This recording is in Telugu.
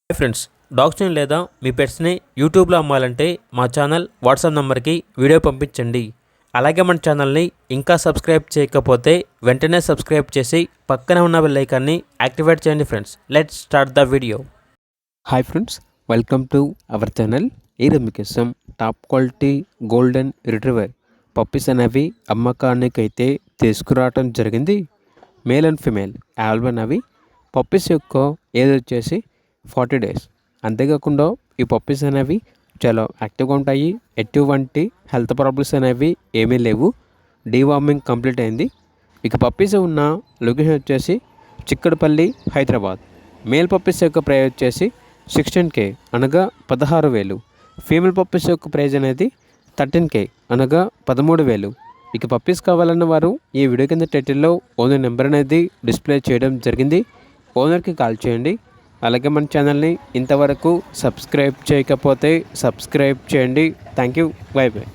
హాయ్ ఫ్రెండ్స్, డాగ్స్ని లేదా మీ పెట్స్ని యూట్యూబ్లో అమ్మాలంటే మా ఛానల్ వాట్సాప్ నెంబర్కి వీడియో పంపించండి. అలాగే మన ఛానల్ని ఇంకా సబ్స్క్రైబ్ చేయకపోతే వెంటనే సబ్స్క్రైబ్ చేసి పక్కనే ఉన్న బెల్ ఐకాన్ని యాక్టివేట్ చేయండి. Friends, let's start the video. Hi friends, welcome to our channel. ఈరోజు మీకోసం top quality golden retriever puppies అనేవి అమ్మకానికి అయితే తీసుకురావడం జరిగింది. మేల్ అండ్ ఫిమేల్ ఆల్బన్ అవి పప్పీస్ యొక్క ఏజ్ వచ్చేసి 40 days. అంతేకాకుండా ఈ పప్పీస్ అనేవి చాలా యాక్టివ్గా ఉంటాయి. ఎటువంటి హెల్త్ ప్రాబ్లమ్స్ అనేవి ఏమీ లేవు. డీవార్మింగ్ కంప్లీట్ అయింది. ఇక పప్పీస్ ఉన్న లొకేషన్ వచ్చేసి చిక్కడపల్లి, హైదరాబాద్. మేల్ పప్పీస్ యొక్క ప్రైస్ వచ్చేసి 16K అనగా 16,000. ఫీమేల్ పప్పీస్ యొక్క ప్రైజ్ అనేది 13K అనగా 13,000. ఇక పప్పీస్ కావాలన్న వారు ఈ వీడియో కింద టైటిల్లో ఓనర్ నెంబర్ అనేది డిస్ప్లే చేయడం జరిగింది. ఓనర్కి కాల్ చేయండి. అలాగే మన ఛానల్ని ఇంతవరకు సబ్స్క్రైబ్ చేయకపోతే సబ్స్క్రైబ్ చేయండి. Thank you. By by.